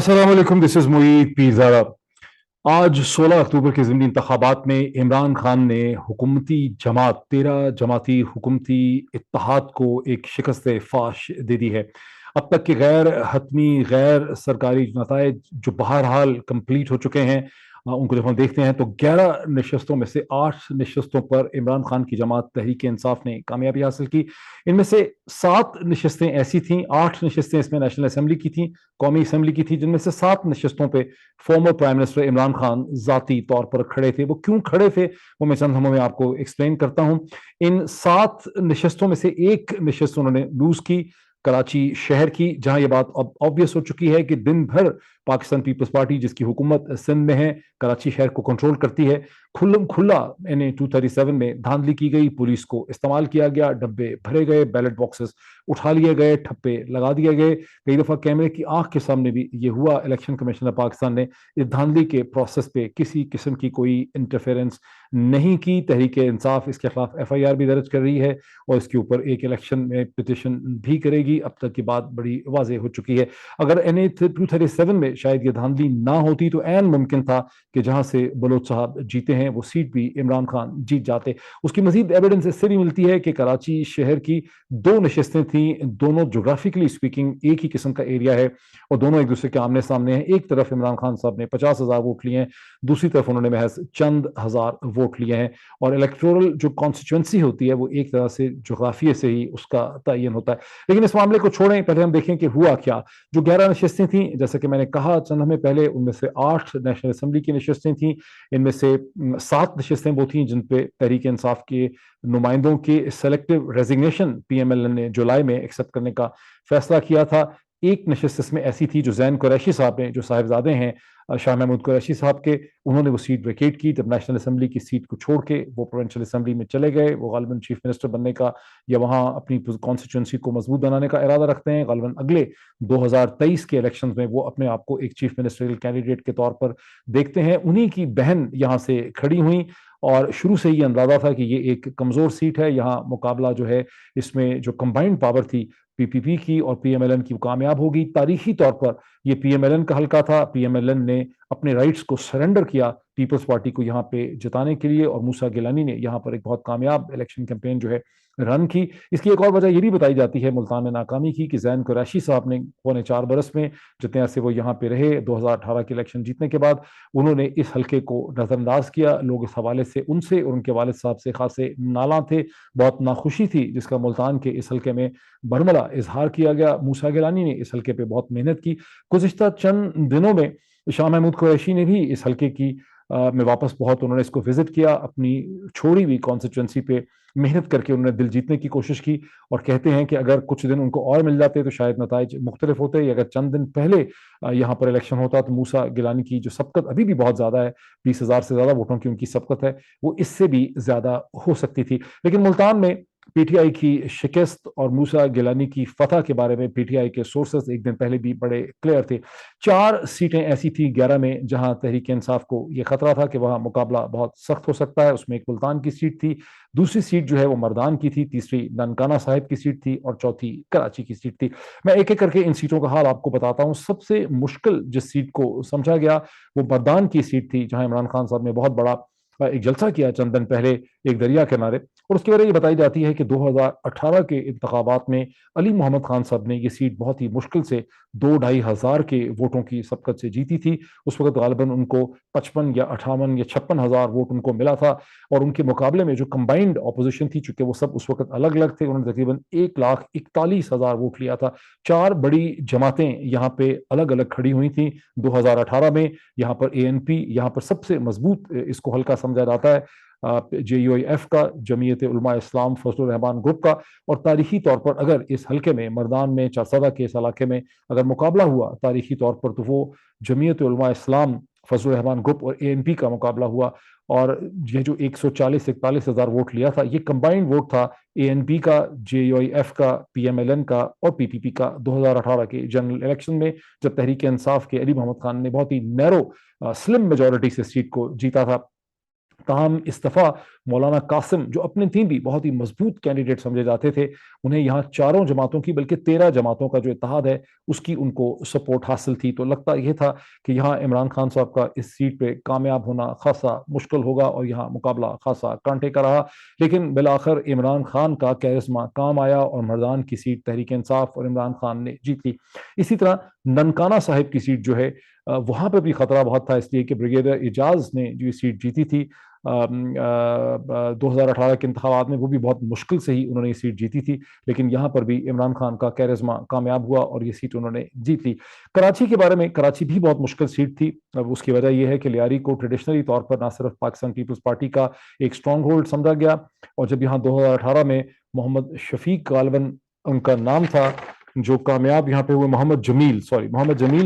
अस्सलाम वालेकुम, this is Moeed Pirzada. आज 16 अक्टूबर के ज़िमनी इंतखाबात में इमरान खान ने हुकूमती जमात 13 जमाती हुकूमती इत्तेहाद को एक शिकस्त फाश दे दी है। अब तक के गैर हतमी गैर सरकारी नतायज जो बहरहाल कंप्लीट हो चुके हैं, उनको जब हम देखते हैं तो 11 नशस्तों में से 8 नशस्तों पर इमरान खान की जमात तहरीक इंसाफ ने कामयाबी हासिल की। इनमें से 7 नशस्तें ऐसी थीं, 8 नशस्तें इसमें नेशनल असम्बली की थीं, कौमी असम्बली की थी, जिनमें से 7 नशस्तों पे former prime minister Imran Khan ज़ाती तौर पर खड़े थे। वो क्यों खड़े थे वो मैं चंद लम्हों में आपको एक्सप्लेन करता हूँ। इन 7 नशस्तों में से एक नशस्त उन्होंने लूज की, कराची शहर की, जहां ये बात अब ऑब्वियस हो चुकी है कि दिन भर पाकिस्तान पीपल्स पार्टी, जिसकी हुकूमत सिंध में है, कराची शहर को कंट्रोल करती है, खुल्लम खुल्ला एन 237 में धांधली की गई, पुलिस को इस्तेमाल किया गया, डब्बे भरे गए, बैलेट बॉक्सेस उठा लिए गए, ठप्पे लगा दिए गए। कई दफा कैमरे की आंख के सामने भी ये हुआ। इलेक्शन कमीशन ऑफ पाकिस्तान ने इस धांधली के प्रोसेस पे किसी किस्म की कोई इंटरफेरेंस नहीं की। तहरीक इंसाफ इसके खिलाफ FIR भी दर्ज कर रही है और इसके ऊपर एक इलेक्शन में पिटिशन भी करेगी। अब तक की बात बड़ी वाज़ेह हो चुकी है। अगर NA 237 में शायद ये धांधली ना होती तो ऐन मुमकिन था कि जहां से बलोच साहब जीते हैं वो सीट भी इमरान खान जीत जाते। उसकी मजीद एविडेंस इससे भी मिलती है कि कराची शहर की 2 नशस्तें थीं, दोनों जोग्राफिकली स्पीकिंग एक ही किस्म का एरिया है और दोनों एक दूसरे के आमने सामने हैं। एक तरफ इमरान खान साहब ने 50,000 वोट लिए हैं, दूसरी तरफ उन्होंने महज चंद हजार वोट लिए हैं। और इलेक्टोरल जो कॉन्स्टिट्यूंसी होती है वो एक तरह से जोग्राफिया से ही उसका तयन होता है। लेकिन इस मामले को छोड़ें, पहले हम देखें कि हुआ क्या। जो 11 नशस्तें थीं, जैसे कि मैंने कहा चंद हमें पहले, उनमें से 8 नेशनल असम्बली की नशस्तें थीं। इनमें से 7 नशस्तें वो थीं जिन पे तहरीक इंसाफ के नुमाइंदों के सेलेक्टिव रेजिग्नेशन PMLN ने जुलाई में एक्सेप्ट करने का फैसला किया था। एक नशस्त इसमें ऐसी थी जो जैन कुरैशी साहब ने, जो साहिबजादे हैं शाह महमूद कुरैशी साहब के, उन्होंने वो सीट वेकेट की जब नेशनल असम्बली की सीट को छोड़ के वो प्रोविंशियल असम्बली में चले गए। वो गालिबन चीफ मिनिस्टर बनने का या वहाँ अपनी कॉन्स्टिट्यूंसी को मजबूत बनाने का इरादा रखते हैं। गालिबन अगले 2023 के इलेक्शन में वो अपने आप को एक चीफ मिनिस्टरियल कैंडिडेट के तौर पर देखते हैं। उन्हीं की बहन यहाँ से खड़ी हुई और शुरू से ही अंदाजा था कि ये एक कमजोर सीट है। यहाँ मुकाबला जो है, इसमें जो कंबाइंड पावर थी PPP की और PMLN की, वो कामयाब होगी। तारीखी तौर पर ये PMLN का हल्का था। PMLN ने अपने राइट्स को सरेंडर किया पीपल्स पार्टी को यहाँ पे जिताने के लिए और मूसा गिलानी ने यहाँ पर एक बहुत कामयाब इलेक्शन कैंपेन जो है रन की। इसकी एक और वजह ये भी बताई जाती है मुल्तान में नाकामी की कि जैन कुरैशी साहब ने पौने 4 बरस में जितने ऐसे वो यहाँ पे रहे 2018 के इलेक्शन जीतने के बाद, उन्होंने इस हल्के को नजरअंदाज किया। लोग इस हवाले से उनसे और उनके वालिद साहब से खासे नाला थे, बहुत नाखुशी थी, जिसका मुल्तान के इस हल्के में बरमला इजहार किया गया। मूसा गिलानी ने इस हल्के पे बहुत मेहनत की। गुज़िश्ता चंद दिनों में शाह महमूद कुरैशी ने भी इस हल्के की में वापस बहुत उन्होंने इसको विजिट किया, अपनी छोड़ी हुई कॉन्स्टिट्यूंसी पे मेहनत करके उन्होंने दिल जीतने की कोशिश की। और कहते हैं कि अगर कुछ दिन उनको और मिल जाते तो शायद नताइज मुख्तलिफ होते, या अगर चंद दिन पहले यहाँ पर इलेक्शन होता तो मूसा गिलानी की जो सबकत अभी भी बहुत ज्यादा है, 20,000 से ज्यादा वोटों की उनकी सबकत है, वो इससे भी ज्यादा हो सकती थी। लेकिन मुल्तान में PTI की शिकस्त और मूसा गिलानी की फतह के बारे में PTI के सोर्सेस एक दिन पहले भी बड़े क्लियर थे। 4 सीटें ऐसी थी 11 में जहां तहरीक इंसाफ को यह खतरा था कि वहां मुकाबला बहुत सख्त हो सकता है। उसमें एक मुल्तान की सीट थी, दूसरी सीट जो है वो मर्दान की थी, तीसरी ननकाना साहिब की सीट थी और चौथी कराची की सीट थी। मैं एक एक करके इन सीटों का हाल आपको बताता हूं। सबसे मुश्किल जिस सीट को समझा गया वो मर्दान की सीट थी, जहां इमरान खान साहब ने बहुत बड़ा एक जलसा किया चंद दिन पहले एक दरिया किनारे। और उसकी वजह ये बताई जाती है कि 2018 के इंतखाबात में अली मोहम्मद खान साहब ने ये सीट बहुत ही मुश्किल से 2-2.5 हजार के वोटों की सबकत से जीती थी। उस वक्त गालिबन उनको 55 या 58 या 56 हजार वोट उनको मिला था। और उनके मुकाबले में जो कंबाइंड अपोजिशन थी, चूंकि वो सब उस वक्त अलग अलग थे, उन्होंने तकरीबन 1,41,000 वोट लिया था। 4 बड़ी जमातें यहाँ पे अलग अलग खड़ी हुई थी 2018 में। यहाँ पर ANP, यहाँ पर सबसे मजबूत इसको हल्का समझा जाता है JUIF का, जमीयत उलमा इस्लाम फजलुर रहमान ग्रुप का। और तारीखी तौर पर अगर इस हल्के में मर्दान में चारसदा के इस इलाके में अगर मुकाबला हुआ तारीखी तौर पर, तो वो जमीयत उलमा इस्लाम फजलुर रहमान ग्रुप और ANP का मुकाबला हुआ। और ये जो 140-41 हजार वोट लिया था, ये कंबाइंड वोट था ANP का, JUIF का, PMLN का और PPP का 2018 के जनरल इलेक्शन में, जब तहरीक इंसाफ के अली मोहम्मद खान ने बहुत ही नैरो स्लिम मेजोरिटी से सीट को जीता था। تاہم استفا مولانا قاسم جو اپنے تین بھی بہت ہی مضبوط کینڈیڈیٹ سمجھے جاتے تھے، انہیں یہاں چاروں جماعتوں کی بلکہ 13 جماعتوں کا جو اتحاد ہے اس کی ان کو سپورٹ حاصل تھی، تو لگتا یہ تھا کہ یہاں عمران خان صاحب کا اس سیٹ پہ کامیاب ہونا خاصا مشکل ہوگا اور یہاں مقابلہ خاصا کانٹے کا رہا، لیکن بالآخر عمران خان کا کیرسما کام آیا اور مردان کی سیٹ تحریک انصاف اور عمران خان نے جیت لی۔ اسی طرح ننکانہ صاحب کی سیٹ جو ہے وہاں پہ بھی خطرہ بہت تھا، اس لیے کہ بریگیڈیئر اعجاز نے جو سیٹ جیتی تھی 2018 کے انتخابات میں، وہ بھی بہت مشکل سے ہی انہوں نے یہ سیٹ جیتی تھی، لیکن یہاں پر بھی عمران خان کا کیرزما کامیاب ہوا اور یہ سیٹ انہوں نے جیت لی۔ کراچی کے بارے میں، کراچی بھی بہت مشکل سیٹ تھی، اب اس کی وجہ یہ ہے کہ لیاری کو ٹریڈیشنلی طور پر نہ صرف پاکستان پیپلز پارٹی کا ایک سٹرانگ ہولڈ سمجھا گیا، اور جب یہاں 2018 میں محمد شفیق غالباً ان کا نام تھا جو کامیاب یہاں پہ ہوئے، محمد جمیل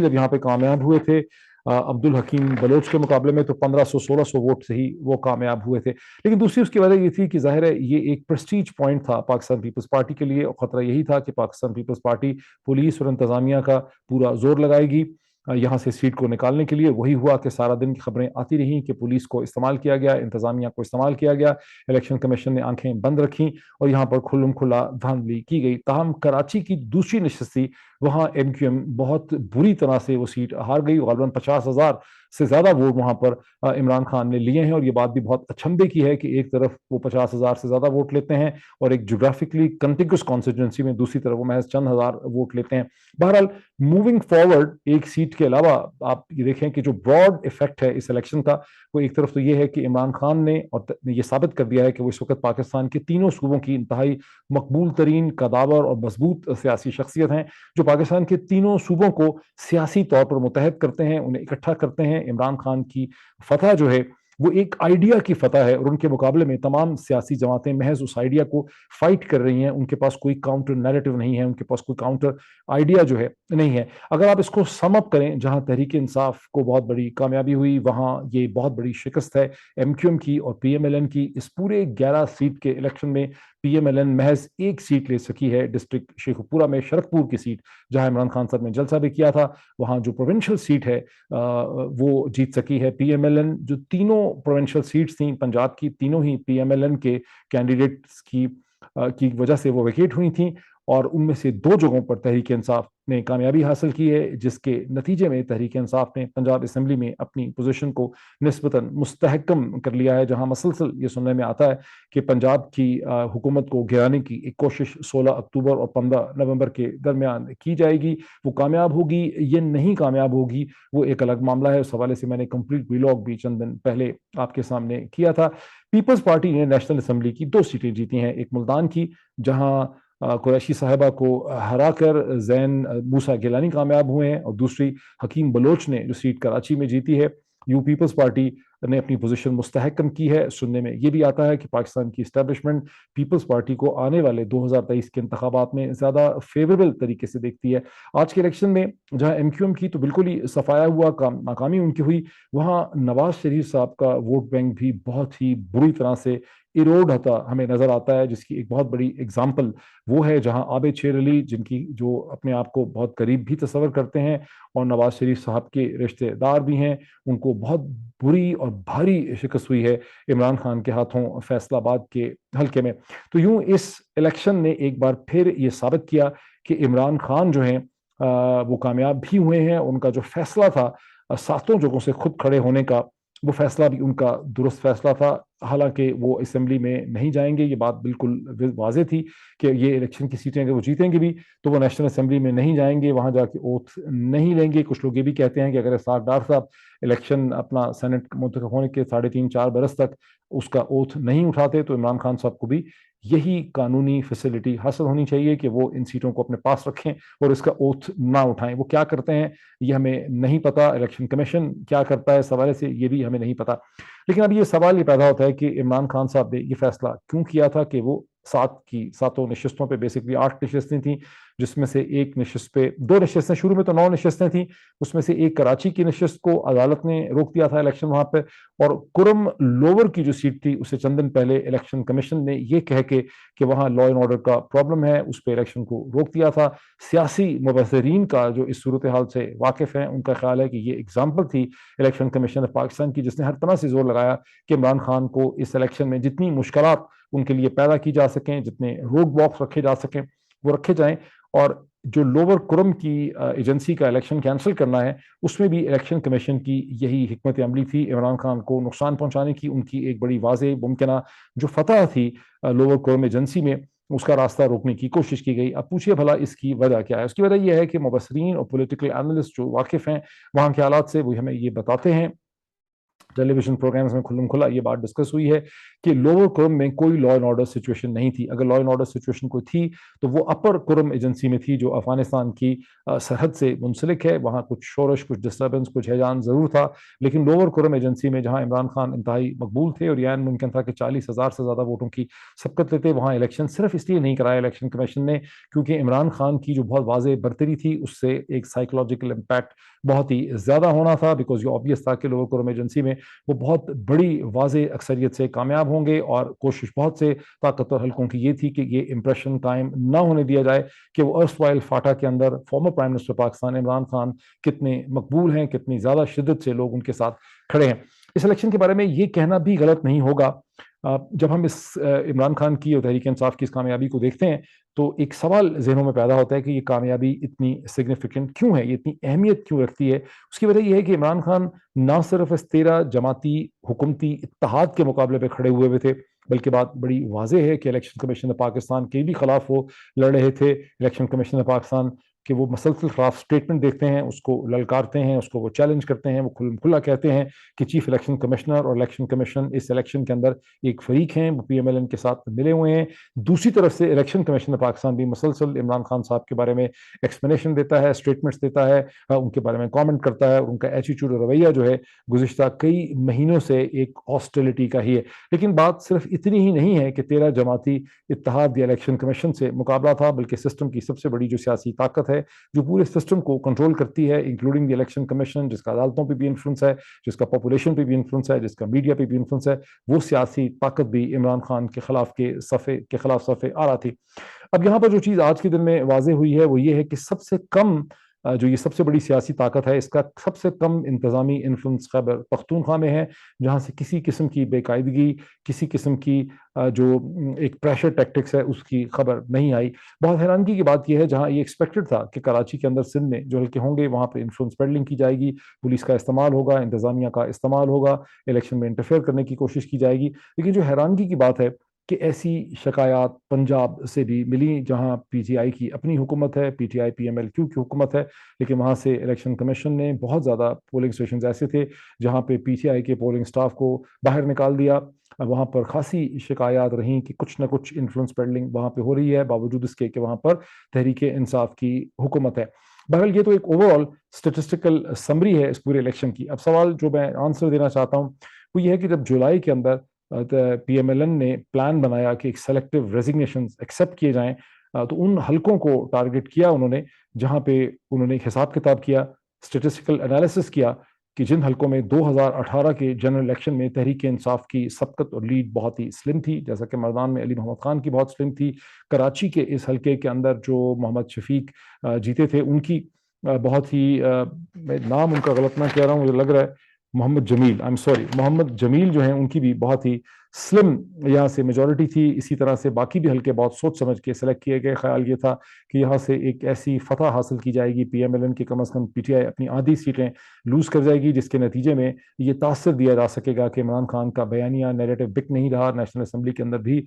جب یہاں پہ کامیاب ہوئے تھے عبد الحکیم بلوچ کے مقابلے میں، تو 1500-1600 ووٹ سے ہی وہ کامیاب ہوئے تھے۔ لیکن دوسری اس کی وجہ یہ تھی کہ ظاہر ہے یہ ایک پریسٹیج پوائنٹ تھا پاکستان پیپلز پارٹی کے لیے، اور خطرہ یہی تھا کہ پاکستان پیپلز پارٹی پولیس اور انتظامیہ کا پورا زور لگائے گی یہاں سے سیٹ کو نکالنے کے لیے۔ وہی ہوا کہ سارا دن کی خبریں آتی رہیں کہ پولیس کو استعمال کیا گیا، انتظامیہ کو استعمال کیا گیا، الیکشن کمیشن نے آنکھیں بند رکھیں اور یہاں پر کھلم کھلا دھاندلی کی گئی۔ تاہم کراچی کی دوسری نشست تھی، وہاں ایم کیو ایم بہت بری طرح سے وہ سیٹ ہار گئی، غالباً 50,000 سے زیادہ ووٹ وہاں پر عمران خان نے لیے ہیں، اور یہ بات بھی بہت اچنبے کی ہے کہ ایک طرف وہ 50,000 سے زیادہ ووٹ لیتے ہیں اور ایک جغرافکلی کنٹیگوس کانسٹیٹوئنسی میں دوسری طرف وہ محض چند ہزار ووٹ لیتے ہیں۔ بہرحال موونگ فارورڈ ایک سیٹ کے علاوہ آپ یہ دیکھیں کہ جو براڈ افیکٹ ہے اس الیکشن کا، وہ ایک طرف تو یہ ہے کہ عمران خان نے یہ ثابت کر دیا ہے کہ وہ اس وقت پاکستان کے تینوں صوبوں کی انتہائی مقبول ترین، قداور اور مضبوط سیاسی شخصیت ہیں، جو پاکستان کے تینوں صوبوں کو سیاسی طور پر متحد کرتے ہیں، انہیں اکٹھا کرتے ہیں۔ عمران خان کی فتح جو ہے وہ ایک آئیڈیا کی فتح ہے، اور ان کے مقابلے میں تمام سیاسی جماعتیں محض اس آئیڈیا کو فائٹ کر رہی ہیں، ان کے پاس کوئی کاؤنٹر نیریٹو نہیں ہے، ان کے پاس کوئی کاؤنٹر آئیڈیا جو ہے نہیں ہے۔ اگر آپ اس کو سم اپ کریں، جہاں تحریک انصاف کو بہت بڑی کامیابی ہوئی، وہاں یہ بہت بڑی شکست ہے ایم کیو ایم کی اور پی ایم ایل این کی۔ اس پورے 11 سیٹ کے الیکشن میں پی ایم ایل این محض ایک سیٹ لے سکی ہے، ڈسٹرکٹ شیخ پورہ میں شرک پور کی سیٹ، جہاں عمران خان صاحب نے جلسہ بھی کیا تھا، وہاں جو پروونشل سیٹ ہے وہ جیت سکی ہے پی ایم ایل این۔ جو تینوں پروونشل سیٹس تھیں پنجاب کی، تینوں ہی پی ایم ایل این کے کینڈیڈیٹس کی وجہ سے وہ ویکیٹ ہوئی تھیں، اور ان میں سے 2 جگہوں پر تحریک انصاف نے کامیابی حاصل کی ہے، جس کے نتیجے میں تحریک انصاف نے پنجاب اسمبلی میں اپنی پوزیشن کو نسبتاً مستحکم کر لیا ہے، جہاں مسلسل یہ سننے میں آتا ہے کہ پنجاب کی حکومت کو گرانے کی ایک کوشش 16 اکتوبر اور 15 نومبر کے درمیان کی جائے گی۔ وہ کامیاب ہوگی یہ نہیں کامیاب ہوگی وہ ایک الگ معاملہ ہے، اس حوالے سے میں نے کمپلیٹ ویلاگ بھی چند دن پہلے آپ کے سامنے کیا تھا۔ پیپلز پارٹی نے نیشنل اسمبلی کی 2 سیٹیں جیتی ہیں، ایک ملتان کی جہاں قریشی صاحبہ کو ہرا کر زین موسیٰ گیلانی کامیاب ہوئے ہیں، اور دوسری حکیم بلوچ نے جو سیٹ کراچی میں جیتی ہے۔ یو پیپلز پارٹی نے اپنی پوزیشن مستحکم کی ہے۔ سننے میں یہ بھی آتا ہے کہ پاکستان کی اسٹیبلشمنٹ پیپلز پارٹی کو آنے والے 2023 کے انتخابات میں زیادہ فیوریبل طریقے سے دیکھتی ہے۔ آج کے الیکشن میں جہاں ایم کیو ایم کی تو بالکل ہی صفایا ہوا ناکامی ان کی ہوئی، وہاں نواز شریف صاحب کا ووٹ بینک بھی بہت ہی بری طرح سے ایروڈ ہوتا ہمیں نظر آتا ہے، جس کی ایک بہت بڑی اگزامپل وہ ہے جہاں عابد شیر علی، جن کی جو اپنے آپ کو بہت قریب بھی تصور کرتے ہیں اور نواز شریف صاحب کے رشتہ دار بھی ہیں، ان کو بہت بری اور بھاری شکست ہوئی ہے عمران خان کے ہاتھوں فیصل آباد کے حلقے میں۔ تو یوں اس الیکشن نے ایک بار پھر یہ ثابت کیا کہ عمران خان جو ہیں وہ کامیاب بھی ہوئے ہیں، ان کا جو فیصلہ تھا 7 جگہوں سے خود کھڑے ہونے کا، وہ فیصلہ بھی ان کا درست فیصلہ تھا۔ حالانکہ وہ اسمبلی میں نہیں جائیں گے، یہ بات بالکل واضح تھی کہ یہ الیکشن کی سیٹیں اگر وہ جیتیں گے بھی تو وہ نیشنل اسمبلی میں نہیں جائیں گے، وہاں جا کے اوتھ نہیں لیں گے۔ کچھ لوگ یہ بھی کہتے ہیں کہ اگر اسحاق ڈار صاحب الیکشن اپنا سینٹ منتخب ہونے کے 3.5-4 برس تک اس کا اوتھ نہیں اٹھاتے تو عمران خان صاحب کو بھی یہی قانونی فیسلٹی حاصل ہونی چاہیے کہ وہ ان سیٹوں کو اپنے پاس رکھیں اور اس کا اوتھ نہ اٹھائیں۔ وہ کیا کرتے ہیں یہ ہمیں نہیں پتا، الیکشن کمیشن کیا کرتا ہے اس حوالے سے یہ بھی ہمیں نہیں پتا، لیکن اب یہ سوال یہ پیدا ہوتا ہے کہ عمران خان صاحب نے یہ فیصلہ کیوں کیا تھا کہ وہ 7 نشستوں پہ، بیسکلی 8 نشستیں تھیں جس میں سے ایک نشست پہ 2 نشستیں، شروع میں تو 9 نشستیں تھیں، اس میں سے ایک کراچی کی نشست کو عدالت نے روک دیا تھا الیکشن وہاں پہ، اور کرم لوور کی جو سیٹ تھی اسے چند دن پہلے الیکشن کمیشن نے یہ کہہ کے کہ وہاں لا اینڈ آرڈر کا پرابلم ہے اس پہ الیکشن کو روک دیا تھا۔ سیاسی مبصرین کا جو اس صورتحال سے واقف ہیں ان کا خیال ہے کہ یہ اگزامپل تھی الیکشن کمیشن آف پاکستان کی، جس نے ہر طرح سے زور لگایا کہ عمران خان کو اس الیکشن میں جتنی مشکلات ان کے لیے پیدا کی جا سکیں، جتنے روڈ باکس رکھے جا سکیں وہ رکھے جائیں، اور جو لوور کرم کی ایجنسی کا الیکشن کینسل کرنا ہے اس میں بھی الیکشن کمیشن کی یہی حکمت عملی تھی، عمران خان کو نقصان پہنچانے کی ان کی ایک بڑی واضح ممکنہ جو فتح تھی لوور کرم ایجنسی میں، اس کا راستہ روکنے کی کوشش کی گئی۔ اب پوچھیے بھلا اس کی وجہ کیا ہے؟ اس کی وجہ یہ ہے کہ مبصرین اور پولیٹیکل اینالسٹ جو واقف ہیں وہاں کے حالات سے، وہ ہمیں یہ بتاتے ہیں، ٹیلی ویژن پروگرامز میں کھلم کھلا یہ بات ڈسکس ہوئی ہے کہ لوور کرم میں کوئی لا اینڈ آرڈر سچویشن نہیں تھی۔ اگر لا اینڈ آرڈر سچویشن کوئی تھی تو وہ اپر کرم ایجنسی میں تھی جو افغانستان کی سرحد سے منسلک ہے، وہاں کچھ شورش، کچھ ڈسٹربنس، کچھ ہیجان ضرور تھا، لیکن لوور کرم ایجنسی میں جہاں عمران خان انتہائی مقبول تھے اور یہ ممکن تھا کہ 40,000 سے زیادہ ووٹوں کی سبقت لیتے، وہاں الیکشن صرف اس لیے نہیں کرایا الیکشن کمیشن نے کیونکہ عمران خان کی جو بہت واضح برتری تھی اس سے ایک سائیکولوجیکل امپیکٹ بہت ہی زیادہ ہونا تھا، بیکاز یہ آبویس تھا کہ لوور کرم ایجنسی میں وہ بہت بڑی واضح اکثریت سے کامیاب ہوں گے، اور کوشش بہت سے طاقتور حلقوں کی یہ تھی کہ یہ امپریشن قائم نہ ہونے دیا جائے کہ وہ ارس وائل فاٹا کے اندر former prime minister Pakistan Imran Khan کتنے مقبول ہیں، کتنی زیادہ شدت سے لوگ ان کے ساتھ کھڑے ہیں۔ اس الیکشن کے بارے میں یہ کہنا بھی غلط نہیں ہوگا، جب ہم اس عمران خان کی اور تحریک انصاف کی اس کامیابی کو دیکھتے ہیں تو ایک سوال ذہنوں میں پیدا ہوتا ہے کہ یہ کامیابی اتنی سگنیفیکنٹ کیوں ہے، یہ اتنی اہمیت کیوں رکھتی ہے؟ اس کی وجہ یہ ہے کہ عمران خان نہ صرف اس 13 جماعتی حکومتی اتحاد کے مقابلے پہ کھڑے ہوئے تھے، بلکہ بات بڑی واضح ہے کہ الیکشن کمیشن پاکستان کے بھی خلاف وہ لڑ رہے تھے۔ الیکشن کمیشن پاکستان کہ وہ مسلسل خلاف سٹیٹمنٹ دیکھتے ہیں، اس کو للکارتے ہیں، اس کو وہ چیلنج کرتے ہیں، وہ کھلا کہتے ہیں کہ چیف الیکشن کمشنر اور الیکشن کمیشن اس الیکشن کے اندر ایک فریق ہیں، وہ پی ایم ایل این کے ساتھ ملے ہوئے ہیں۔ دوسری طرف سے الیکشن کمیشن پاکستان بھی مسلسل عمران خان صاحب کے بارے میں ایکسپلینیشن دیتا ہے، اسٹیٹمنٹس دیتا ہے، ان کے بارے میں کامنٹ کرتا ہے، اور ان کا ایٹیٹیوڈ اور رویہ جو ہے گزشتہ کئی مہینوں سے ایک ہاسٹیلٹی کا ہی ہے۔ لیکن بات صرف اتنی ہی نہیں ہے کہ 13 جماعتی اتحاد یا الیکشن کمیشن سے مقابلہ تھا، بلکہ سسٹم کی سب سے بڑی جو سیاسی طاقت ہے جو پورے سسٹم کو کنٹرول کرتی ہے، انکلوڈنگ دی الیکشن کمیشن، جس کا عدالتوں پہ بھی انفلوئنس ہے، جس کا پاپولیشن پہ بھی انفلوئنس ہے، جس کا میڈیا پہ بھی انفلوئنس ہے، وہ سیاسی طاقت بھی عمران خان کے خلاف صفے آ رہا تھی۔ اب یہاں پر جو چیز آج کے دن میں واضح ہوئی ہے وہ یہ ہے کہ سب سے کم جو یہ سب سے بڑی سیاسی طاقت ہے، اس کا سب سے کم انتظامی انفلوئنس خیبر پختونخوا میں ہے، جہاں سے کسی قسم کی بے قاعدگی، کسی قسم کی جو ایک پریشر ٹیکٹکس ہے اس کی خبر نہیں آئی۔ بہت حیرانگی کی بات یہ ہے، جہاں یہ ایکسپیکٹڈ تھا کہ کراچی کے اندر سندھ میں جو حلقے ہوں گے وہاں پہ انفلوئنس پیڈلنگ کی جائے گی، پولیس کا استعمال ہوگا، انتظامیہ کا استعمال ہوگا، الیکشن میں انٹرفیئر کرنے کی کوشش کی جائے گی، لیکن جو حیرانگی کی بات ہے کہ ایسی شکایات پنجاب سے بھی ملی جہاں پی ٹی آئی کی اپنی حکومت ہے، P T I P M L Q کی حکومت ہے، لیکن وہاں سے الیکشن کمیشن نے بہت زیادہ پولنگ اسٹیشنز ایسے تھے جہاں پہ پی ٹی آئی کے پولنگ سٹاف کو باہر نکال دیا۔ وہاں پر خاصی شکایات رہیں کہ کچھ نہ کچھ انفلوئنس پیڈلنگ وہاں پہ ہو رہی ہے، باوجود اس کے کہ وہاں پر تحریک انصاف کی حکومت ہے۔ بہرحال یہ تو ایک اوور آل اسٹیٹسٹیکل سمری ہے اس پورے الیکشن کی۔ اب سوال جو میں آنسر دینا چاہتا ہوں وہ یہ ہے کہ جب جولائی کے اندر پی ایم ایل این نے پلان بنایا کہ ایک سلیکٹیو ریزگنیشنز ایکسیپٹ کیے جائیں، تو ان حلقوں کو ٹارگٹ کیا انہوں نے جہاں پہ انہوں نے حساب کتاب کیا، اسٹیٹسٹیکل انالیسس کیا کہ جن حلقوں میں 2018 کے جنرل الیکشن میں تحریک انصاف کی سبقت اور لیڈ بہت ہی سلم تھی، جیسا کہ مردان میں علی محمد خان کی بہت سلم تھی، کراچی کے اس حلقے کے اندر جو محمد شفیق جیتے تھے ان کی بہت ہی میں نام ان کا غلط نہ کہہ رہا ہوں، مجھے لگ رہا ہے محمد جمیل جو ہیں ان کی بھی بہت ہی سلم یہاں سے میجورٹی تھی۔ اسی طرح سے باقی بھی حلقے بہت سوچ سمجھ کے سلیکٹ کیے گئے، خیال یہ تھا کہ یہاں سے ایک ایسی فتح حاصل کی جائے گی پی ایم ایل این کی، کم از کم پی ٹی آئی اپنی آدھی سیٹیں لوز کر جائے گی، جس کے نتیجے میں یہ تاثر دیا جا سکے گا کہ عمران خان کا بیانیہ نیریٹو بک نہیں رہا، نیشنل اسمبلی کے اندر بھی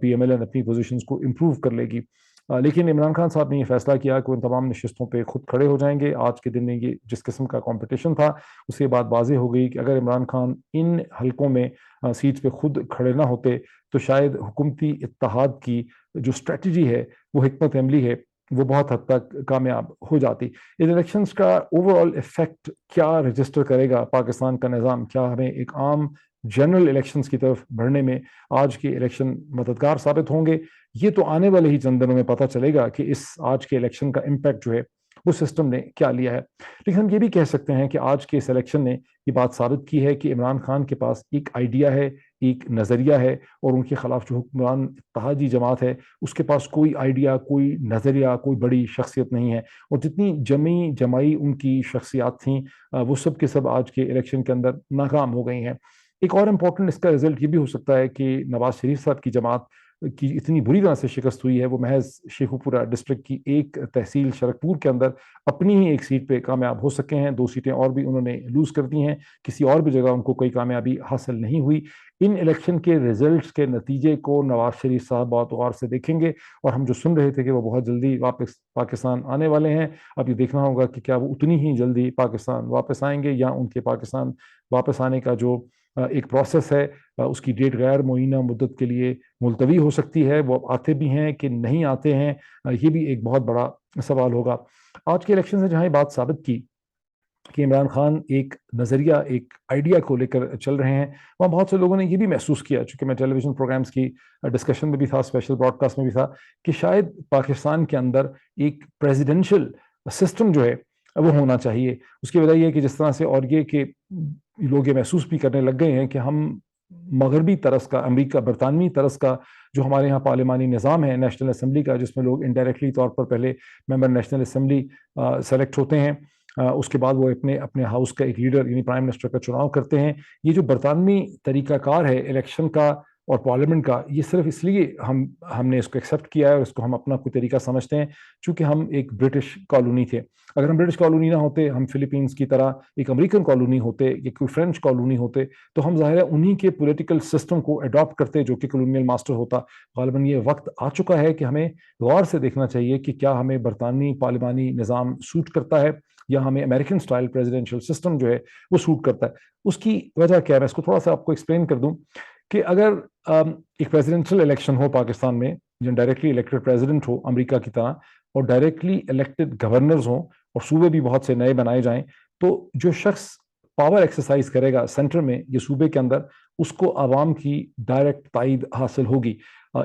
پی ایم ایل این اپنی پوزیشنز کو امپروو کر لے گی۔ لیکن عمران خان صاحب نے یہ فیصلہ کیا کہ وہ ان تمام نشستوں پہ خود کھڑے ہو جائیں گے۔ آج کے دن میں یہ جس قسم کا کمپٹیشن تھا اس کے بعد واضح ہو گئی کہ اگر عمران خان ان حلقوں میں سیٹس پہ خود کھڑے نہ ہوتے تو شاید حکومتی اتحاد کی جو اسٹریٹجی ہے، وہ حکمت عملی ہے، وہ بہت حد تک کامیاب ہو جاتی۔ ان الیکشنز کا اوور آل افیکٹ کیا رجسٹر کرے گا پاکستان کا نظام؟ کیا ہمیں ایک عام जनरल इलेक्शंस की तरफ बढ़ने में आज के इलेक्शन मददगार साबित होंगे। ये तो आने वाले ही चंद दिनों में पता चलेगा कि इस आज के इलेक्शन का इम्पैक्ट जो है वो सिस्टम ने क्या लिया है। लेकिन हम ये भी कह सकते हैं कि आज के इस इलेक्शन ने ये बात साबित की है कि इमरान खान के पास एक आइडिया है, एक नज़रिया है, और उनके खिलाफ जो हुक्मरान इत्तेहादी जमात है उसके पास कोई आइडिया, कोई नज़रिया, कोई बड़ी शख्सियत नहीं है। और जितनी जमी जमाई उनकी शख्सियात थी वो सब के सब आज के इलेक्शन के अंदर नाकाम हो गई हैं। एक और इम्पोर्टेंट इसका रिजल्ट ये भी हो सकता है कि नवाज शरीफ साहब की जमात की इतनी बुरी तरह से शिकस्त हुई है, वो महज शेखुपुरा डिस्ट्रिक्ट की एक तहसील शरकपुर के अंदर अपनी ही एक सीट पे कामयाब हो सके हैं। 2 सीटें और भी उन्होंने लूज कर दी हैं, किसी और भी जगह उनको कोई कामयाबी हासिल नहीं हुई। इन इलेक्शन के रिजल्ट्स के नतीजे को नवाज शरीफ साहब बहुत गौर से देखेंगे, और हम जो सुन रहे थे कि वो बहुत जल्दी वापस पाकिस्तान आने वाले हैं, अब ये देखना होगा कि क्या वो उतनी ही जल्दी पाकिस्तान वापस आएंगे या उनके पाकिस्तान वापस आने का जो एक प्रोसेस है उसकी डेट गैर मुअय्यना मुद्दत के लिए मुलतवी हो सकती है। वो आते भी हैं कि नहीं आते हैं, ये भी एक बहुत बड़ा सवाल होगा। आज के इलेक्शन से जहाँ ये बात साबित की कि इमरान खान एक नज़रिया, एक आइडिया को लेकर चल रहे हैं, वहाँ बहुत से लोगों ने ये भी महसूस किया, चूँकि मैं टेलीविज़न प्रोग्राम्स की डिस्कशन में भी था, स्पेशल ब्रॉडकास्ट में भी था, कि शायद पाकिस्तान के अंदर एक प्रेसिडेंशियल सिस्टम जो है वो होना चाहिए। उसकी वजह ये है कि जिस तरह से और ये कि लोग ये महसूस भी करने लग गए हैं कि हम मगरबी तरस का, अमेरिका बरतानवी तरस का जो हमारे यहाँ पार्लिमानी निज़ाम है नेशनल असम्बली का, जिसमें लोग इनडायरेक्टली तौर पर पहले मेंबर नेशनल असम्बली सेलेक्ट होते हैं, उसके बाद वो अपने अपने हाउस का एक लीडर यानी प्राइम मिनिस्टर का चुनाव करते हैं। ये जो बरतानवी तरीकाकार है इलेक्शन का और पार्लियामेंट का, ये सिर्फ इसलिए हमने इसको एक्सेप्ट किया है और इसको हम अपना कोई तरीका समझते हैं चूंकि हम एक ब्रिटिश कॉलोनी थे। अगर हम ब्रिटिश कॉलोनी ना होते, हम फिलीपींस की तरह एक अमेरिकन कॉलोनी होते या कोई फ्रेंच कॉलोनी होते, तो हम ज़ाहिर है उन्हीं के पॉलिटिकल सिस्टम को अडॉप्ट करते जो कि कॉलोनियल मास्टर होता। गालिबन ये वक्त आ चुका है कि हमें गौर से देखना चाहिए कि क्या हमें बरतानवी पार्लिमानी निज़ाम सूट करता है या हमें अमेरिकन स्टाइल प्रेसिडेंशियल सिस्टम जो है वो सूट करता है। उसकी वजह क्या है, मैं इसको थोड़ा सा आपको एक्सप्लेन कर दूं कि अगर एक प्रेसिडेंशियल इलेक्शन हो पाकिस्तान में, जो डायरेक्टली इलेक्टेड प्रेसिडेंट हो अमेरिका की तरह, और डायरेक्टली इलेक्टेड गवर्नर्स हों, और सूबे भी बहुत से नए बनाए जाएं, तो जो शख्स पावर एक्सरसाइज करेगा सेंटर में ये सूबे के अंदर, उसको आवाम की डायरेक्ट ताईद हासिल होगी।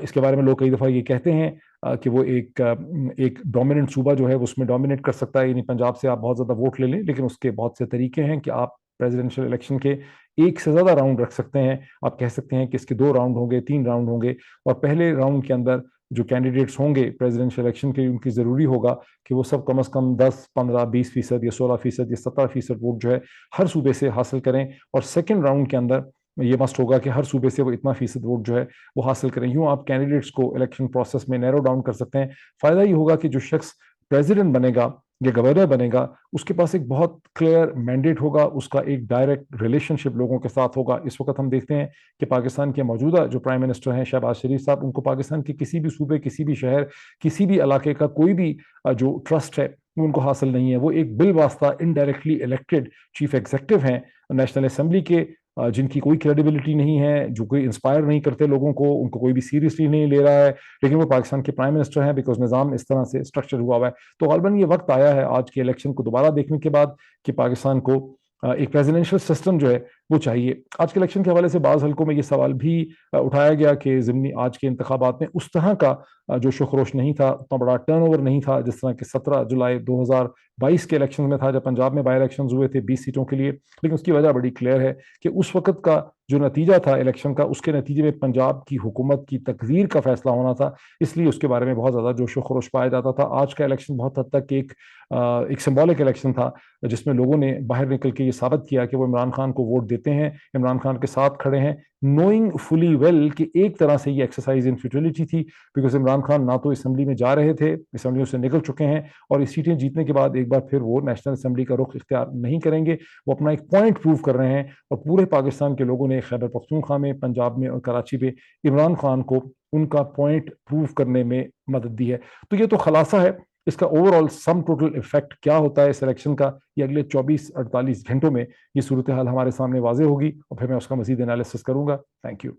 इसके बारे में लोग कई दफ़ा ये कहते हैं कि वो एक डोमिनेंट सूबा जो है उसमें डोमिनेट कर सकता है, यानी पंजाब से आप बहुत ज़्यादा वोट ले लें, लेकिन उसके बहुत से तरीके हैं कि आप प्रेसिडेंशियल इलेक्शन के एक से ज़्यादा राउंड रख सकते हैं। आप कह सकते हैं कि इसके 2 राउंड होंगे, 3 राउंड होंगे, और पहले राउंड के अंदर जो कैंडिडेट्स होंगे प्रेसिडेंशियल इलेक्शन के, उनकी ज़रूरी होगा कि वो सब कम से कम 10, 15, 20% या 16% या 17% वोट जो है हर सूबे से हासिल करें, और सेकेंड राउंड के अंदर ये मस्ट होगा कि हर सूबे से वो इतना फीसद वोट जो है वो हासिल करें। यूँ आप कैंडिडेट्स को इलेक्शन प्रोसेस में नैरो डाउन कर सकते हैं। फ़ायदा ये होगा कि जो शख्स प्रेसिडेंट बनेगा या गवर्नर बनेगा, उसके पास एक बहुत क्लियर मैंडेट होगा, उसका एक डायरेक्ट रिलेशनशिप लोगों के साथ होगा। इस वक्त हम देखते हैं कि पाकिस्तान के मौजूदा जो प्राइम मिनिस्टर हैं शहबाज शरीफ साहब, उनको पाकिस्तान के किसी भी सूबे, किसी भी शहर, किसी भी इलाके का कोई भी जो ट्रस्ट है वो उनको हासिल नहीं है। वो एक बिल वास्ता इनडायरेक्टली इलेक्टेड चीफ एग्जीक्यूटिव हैं नेशनल असम्बली के, जिनकी कोई क्रेडिबिलिटी नहीं है, जो कोई इंस्पायर नहीं करते लोगों को, उनको कोई भी सीरियसली नहीं ले रहा है, लेकिन वो पाकिस्तान के प्राइम मिनिस्टर हैं बिकॉज निज़ाम इस तरह से स्ट्रक्चर हुआ हुआ है। तो गालिबन ये वक्त आया है आज के इलेक्शन को दोबारा देखने के बाद कि पाकिस्तान को एक प्रेसिडेंशियल सिस्टम जो है वो चाहिए। आज के इलेक्शन के हवाले से बाज़ हल्कों में ये सवाल भी उठाया गया कि ज़िमनी आज के इंतखाबात में उस तरह का जो शुखरोश नहीं था, उतना बड़ा टर्नओवर नहीं था जिस तरह के 17 जुलाई 2022 के इलेक्शन में था, जब पंजाब में बाई इलेक्शन हुए थे 20 सीटों के लिए। लेकिन उसकी वजह बड़ी क्लियर है कि उस वक्त का जो नतीजा था इलेक्शन का, उसके नतीजे में पंजाब की हुकूमत की तकदीर का फैसला होना था, इसलिए उसके बारे में बहुत ज़्यादा जोश खरोश पाया जाता था। आज का इलेक्शन बहुत हद तक एक सिंबॉलिक इलेक्शन था, जिसमें लोगों ने बाहर निकल के ये साबित किया कि वो इमरान खान को वोट देते हैं, इमरान खान के साथ खड़े हैं, नोइंग फुली वेल कि एक तरह से ये एक्सरसाइज इन फ्यूटिलिटी थी, बिकॉज इमरान खान ना तो असेंबली में जा रहे थे, असेंबलियों से निकल चुके हैं, और इस सीटें जीतने के बाद एक बार फिर वो नेशनल असेंबली का रुख इख्तियार नहीं करेंगे। वो अपना एक पॉइंट प्रूव कर रहे हैं, और पूरे पाकिस्तान के लोगों ने खैबर पख्तूनख्वा में, पंजाब में और कराची में इमरान खान को उनका पॉइंट प्रूव करने में मदद दी है। तो ये तो खलासा है। इसका ओवरऑल सम टोटल इफेक्ट क्या होता है इस इलेक्शन का, ये अगले 24-48 घंटों में ये सूरत हाल हमारे सामने वाजे होगी, और फिर मैं उसका मजीद एनालिसिस करूंगा। Thank you.